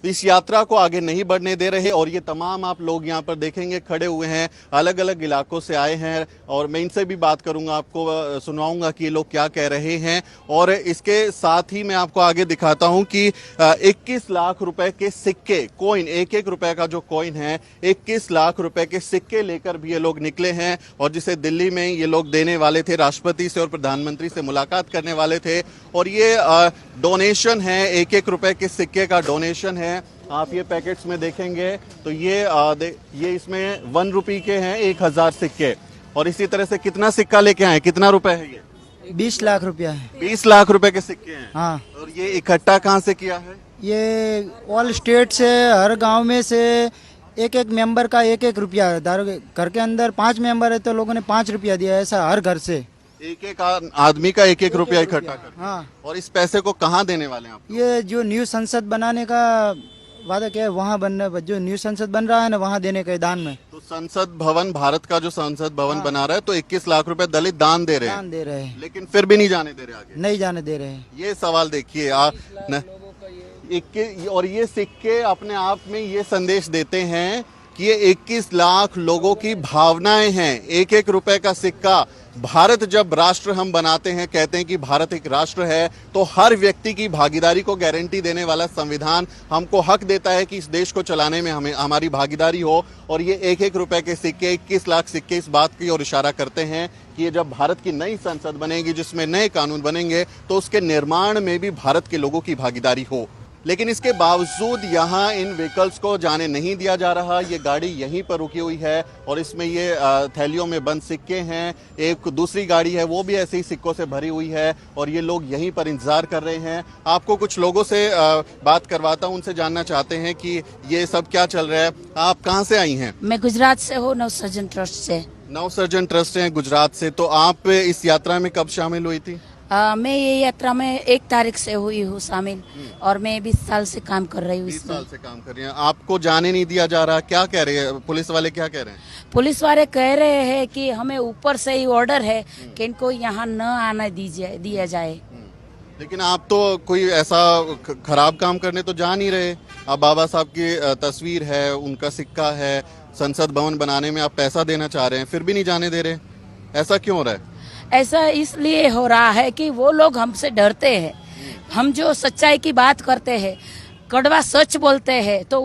तो इस यात्रा को आगे नहीं बढ़ने दे रहे। और ये तमाम आप लोग यहाँ पर देखेंगे खड़े हुए हैं, अलग अलग इलाकों से आए हैं और मैं इनसे भी बात करूंगा, आपको सुनाऊंगा कि ये लोग क्या कह रहे हैं। और इसके साथ ही मैं आपको आगे दिखाता हूं कि 21 लाख रुपए के सिक्के, कॉइन, एक एक रुपए का जो कॉइन है, 21 लाख रुपए के सिक्के लेकर भी ये लोग निकले हैं और जिसे दिल्ली में ये लोग देने वाले थे, राष्ट्रपति से और प्रधानमंत्री से मुलाकात करने वाले थे। और ये डोनेशन है, एक एक रुपए के सिक्के का डोनेशन है। आप ये पैकेट्स में देखेंगे तो ये इसमें 1 रुपये के हैं 1000 सिक्के। और इसी तरह से कितना सिक्का लेके आए, कितना रुपए है ये? 20 लाख रुपया है। 20 लाख रुपए के सिक्के हैं। हाँ। और ये इकट्ठा कहाँ से किया है? ये ऑल स्टेट से, हर गांव में से एक एक मेंबर का एक एक रुपया। घर के अंदर 5 मेंबर है तो लोगों ने 5 रुपया दिया, ऐसा हर घर से एक एक आदमी का एक एक रुपया इकट्ठा कर। हाँ। और इस पैसे को कहाँ देने वाले हैं आप? ये जो न्यू संसद बनाने का वादा किया है वहाँ बनने, जो न्यू संसद बन रहा है ना, वहाँ देने के दान में। तो संसद भवन, भारत का जो संसद भवन बना रहा है, तो 21 लाख रुपए दलित दान दे रहे हैं, लेकिन फिर भी नहीं जाने दे रहे आगे, नहीं जाने दे रहे हैं। ये सवाल देखिए और ये सिक्के अपने आप में ये संदेश देते हैं कि ये 21 लाख लोगों की भावनाएं हैं। एक एक रुपए का सिक्का, भारत जब राष्ट्र हम बनाते हैं, कहते हैं कि भारत एक राष्ट्र है, तो हर व्यक्ति की भागीदारी को गारंटी देने वाला संविधान हमको हक देता है कि इस देश को चलाने में हमारी भागीदारी हो। और ये एक एक रुपए के सिक्के, 21 लाख सिक्के इस बात की ओर इशारा करते हैं कि ये जब भारत की नई संसद बनेगी, जिसमें नए कानून बनेंगे, तो उसके निर्माण में भी भारत के लोगों की भागीदारी हो। लेकिन इसके बावजूद यहाँ इन व्हीकल्स को जाने नहीं दिया जा रहा। ये गाड़ी यहीं पर रुकी हुई है और इसमें ये थैलियों में बंद सिक्के हैं। एक दूसरी गाड़ी है, वो भी ऐसे ही सिक्कों से भरी हुई है और ये लोग यहीं पर इंतजार कर रहे हैं। आपको कुछ लोगों से बात करवाता हूँ, उनसे जानना चाहते हैं कि ये सब क्या चल रहा है। आप कहाँ से आई हैं? मैं गुजरात से हूँ, नवसर्जन ट्रस्ट से। नवसर्जन ट्रस्ट से गुजरात से। तो आप इस यात्रा में कब शामिल हुई थी? मैं ये यात्रा में 1 तारीख से हुई हूँ शामिल और मैं 20 साल से काम कर रही हूँ। 20 साल से काम कर रही हैं। आपको जाने नहीं दिया जा रहा, क्या कह रहे हैं पुलिस वाले, क्या कह रहे हैं? पुलिस वाले कह रहे हैं कि हमें ऊपर से ही ऑर्डर है कि इनको यहाँ न आने दिया जाए। लेकिन आप तो कोई ऐसा खराब काम करने तो जा नहीं रहे। आप बाबा साहब की तस्वीर है, उनका सिक्का है, संसद भवन बनाने में आप पैसा देना चाह रहे हैं, फिर भी नहीं जाने दे रहे। ऐसा क्यों हो रहा है? ऐसा इसलिए हो रहा है कि वो लोग हमसे डरते हैं। हम जो सच्चाई की बात करते हैं, कड़वा सच बोलते हैं, तो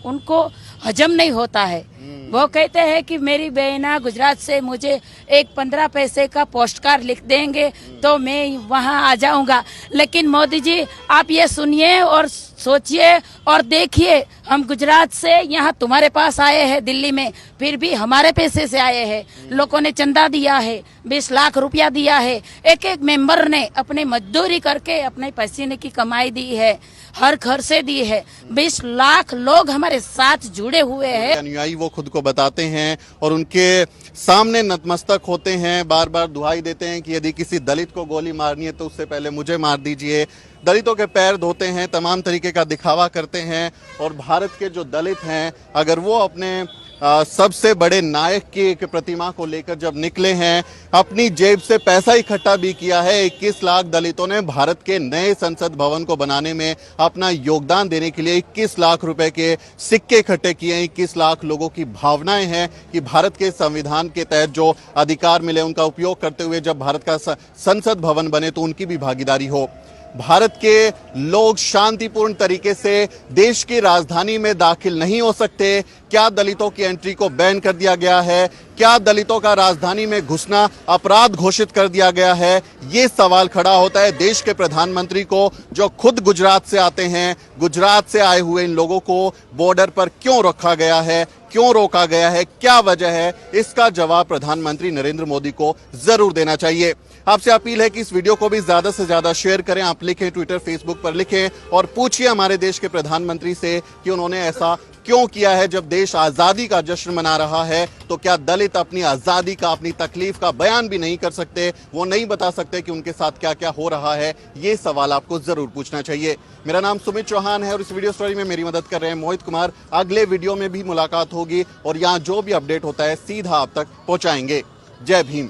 उनको हजम नहीं होता है। वो कहते हैं कि मेरी बहना गुजरात से मुझे एक 15 पैसे का पोस्ट कार्ड लिख देंगे तो मैं वहां आ जाऊंगा। लेकिन मोदी जी, आप ये सुनिए और सोचिए और देखिए, हम गुजरात से यहाँ तुम्हारे पास आए हैं दिल्ली में, फिर भी हमारे पैसे से आए हैं। लोगों ने चंदा दिया है, 20 लाख रुपया दिया है, एक एक मेंबर ने अपने मजदूरी करके अपने पसीने की कमाई दी है, हर घर से दी है। 20 लाख लोग हमारे साथ जुड़े हुए हैं। अनुयायी वो खुद को बताते हैं और उनके सामने नतमस्तक होते हैं, बार बार दुहाई देते हैं कि यदि किसी दलित को गोली मारनी है तो उससे पहले मुझे मार दीजिए। दलितों के पैर धोते हैं, तमाम तरीके का दिखावा करते हैं। और भारत के जो दलित हैं, अगर वो अपने सबसे बड़े नायक की एक प्रतिमा को लेकर जब निकले हैं, अपनी जेब से पैसा इकट्ठा भी किया है। 21 लाख दलितों ने भारत के नए संसद भवन को बनाने में अपना योगदान देने के लिए 21 लाख रुपए के सिक्के इकट्ठे किए हैं। 21 लाख लोगों की भावनाएं हैं कि भारत के संविधान के तहत जो अधिकार मिले उनका उपयोग करते हुए जब भारत का संसद भवन बने तो उनकी भी भागीदारी हो। भारत के लोग शांतिपूर्ण तरीके से देश की राजधानी में दाखिल नहीं हो सकते। क्या दलितों की एंट्री को बैन कर दिया गया है? क्या दलितों का राजधानी में घुसना अपराध घोषित कर दिया गया है? ये सवाल खड़ा होता है देश के प्रधानमंत्री को, जो खुद गुजरात से आते हैं। गुजरात से आए हुए इन लोगों को बॉर्डर पर क्यों रखा गया है, क्यों रोका गया है, क्या वजह है? इसका जवाब प्रधानमंत्री नरेंद्र मोदी को जरूर देना चाहिए। आपसे अपील है कि इस वीडियो को भी ज्यादा से ज्यादा शेयर करें। आप लिखें, ट्विटर, फेसबुक पर लिखें और पूछिए हमारे देश के प्रधानमंत्री से कि उन्होंने ऐसा क्यों किया है। जब देश आजादी का जश्न मना रहा है तो क्या दलित अपनी आजादी का, अपनी तकलीफ का बयान भी नहीं कर सकते? वो नहीं बता सकते कि उनके साथ क्या क्या हो रहा है? ये सवाल आपको जरूर पूछना चाहिए। मेरा नाम सुमित चौहान है और इस वीडियो स्टोरी में मेरी मदद कर रहे हैं मोहित कुमार। अगले वीडियो में भी मुलाकात होगी और यहाँ जो भी अपडेट होता है सीधा आप तक पहुंचाएंगे। जय भीम।